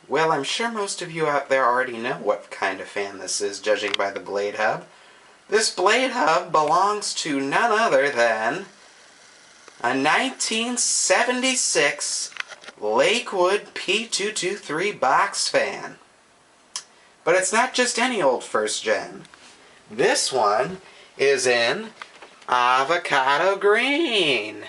Well, I'm sure most of you out there already know what kind of fan this is, judging by the blade hub. This blade hub belongs to none other than a 1976 Lakewood P-223 Box Fan. But it's not just any old first gen. This one is in avocado green,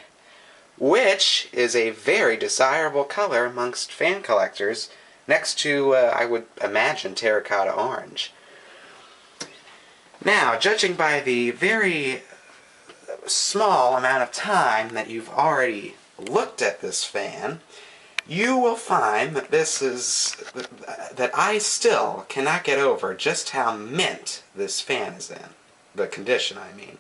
which is a very desirable color amongst fan collectors, next to, I would imagine, terracotta orange. Now, judging by the very small amount of time that you've already looked at this fan, you will find that that I still cannot get over just how mint this fan is in. The condition, I mean.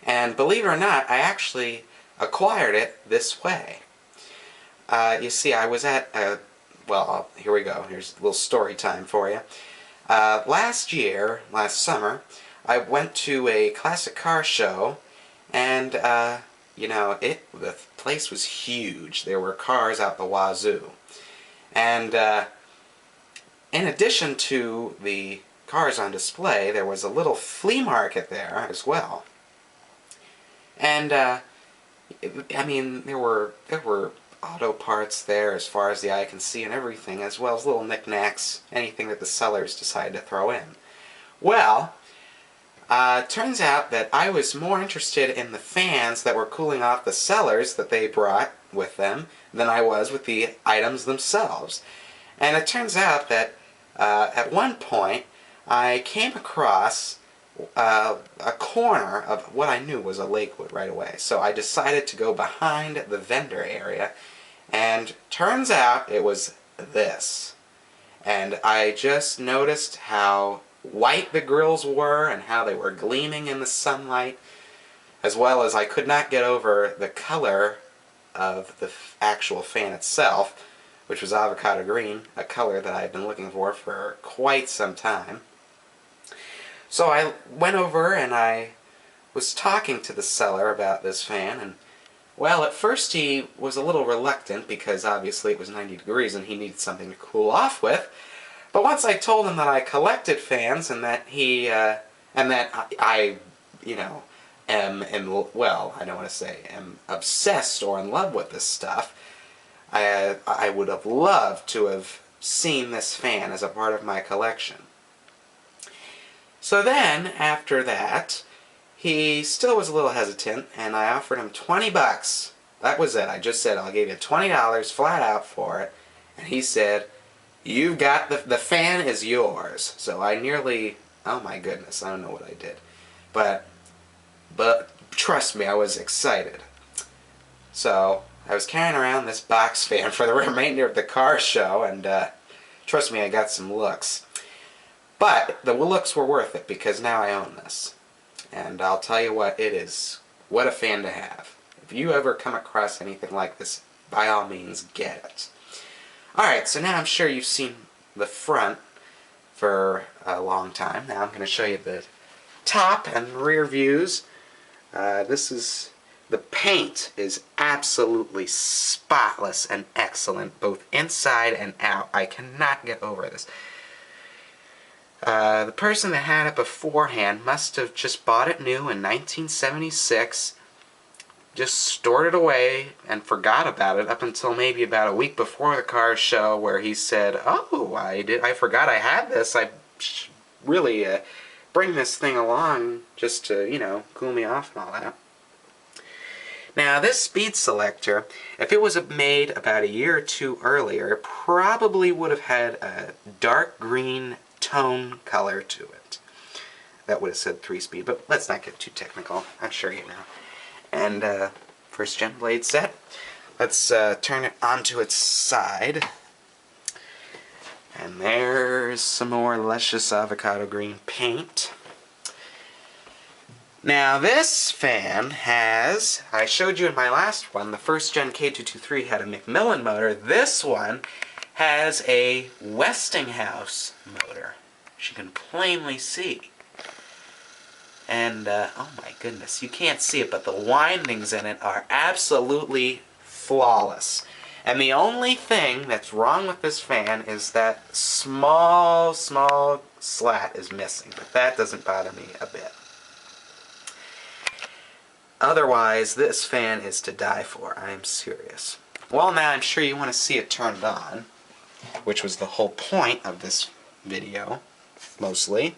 And believe it or not, I actually acquired it this way. You see, I was at, well, here we go. Here's a little story time for you. Last summer, I went to a classic car show, and, you know, the place was huge. There were cars out the wazoo. And, in addition to the cars on display, there was a little flea market there as well. And, I mean, there were auto parts there as far as the eye can see and everything, as well as little knickknacks, anything that the sellers decided to throw in. Well, turns out that I was more interested in the fans that were cooling off the sellers that they brought with them than I was with the items themselves. And it turns out that at one point I came across a corner of what I knew was a Lakewood right away. So I decided to go behind the vendor area, and turns out it was this. And I just noticed how white the grills were and how they were gleaming in the sunlight, as well as I could not get over the color of the actual fan itself, which was avocado green, a color that I had been looking for quite some time. So I went over and I was talking to the seller about this fan, and, well, at first he was a little reluctant because obviously it was 90 degrees and he needed something to cool off with. But once I told him that I collected fans and that I, you know, well, I don't want to say am obsessed or in love with this stuff, I would have loved to have seen this fan as a part of my collection. So then, after that, he still was a little hesitant, and I offered him 20 bucks. That was it. I just said, I'll give you $20 flat out for it. And he said, you've got the fan is yours. So I nearly, oh my goodness, I don't know what I did. But trust me, I was excited. So I was carrying around this box fan for the remainder of the car show, and trust me, I got some looks. But the looks were worth it because now I own this. And I'll tell you what, it is what a fan to have. If you ever come across anything like this, by all means, get it. Alright, so now I'm sure you've seen the front for a long time. Now I'm going to show you the top and rear views. The paint is absolutely spotless and excellent, both inside and out. I cannot get over this. The person that had it beforehand must have just bought it new in 1976, just stored it away and forgot about it up until maybe about a week before the car show, where he said, oh, I forgot I had this. I should really bring this thing along just to, you know, cool me off and all that. Now, this speed selector, if it was made about a year or two earlier, it probably would have had a dark green tone color to it. That would have said 3-speed, but let's not get too technical. I'm sure you know. And first gen blade set. Let's turn it onto its side. And there's some more luscious avocado green paint. Now this fan has, I showed you in my last one, the first gen K223 had a Macmillan motor. This one has a Westinghouse motor, as you can plainly see. And, oh my goodness, you can't see it, but the windings in it are absolutely flawless. And the only thing that's wrong with this fan is that small slat is missing. But that doesn't bother me a bit. Otherwise, this fan is to die for. I am serious. Well, now I'm sure you want to see it turned on, which was the whole point of this video, mostly.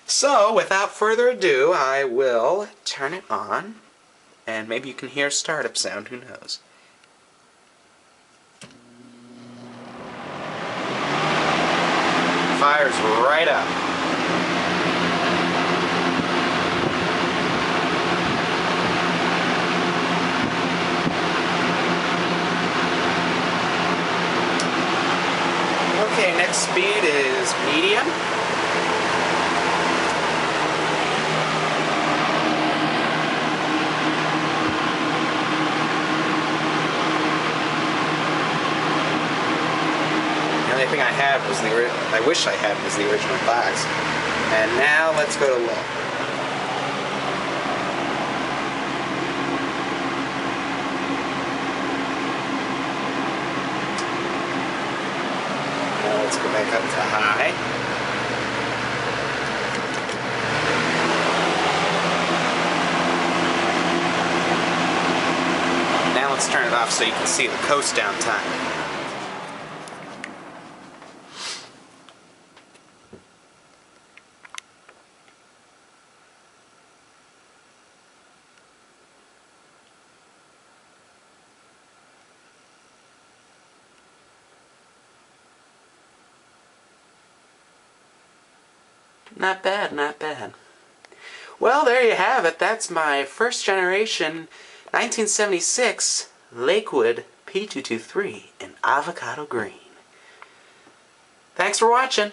So, without further ado, I will turn it on, and maybe you can hear startup sound, who knows. Fires right up. Okay, next speed is medium. The only thing I had was I wish I had was the original box. And now let's go to low. Now let's go back up to high. Now let's turn it off so you can see the coast down time. Not bad, not bad. Well, there you have it. That's my first generation 1976 Lakewood P-223 in avocado green. Thanks for watching.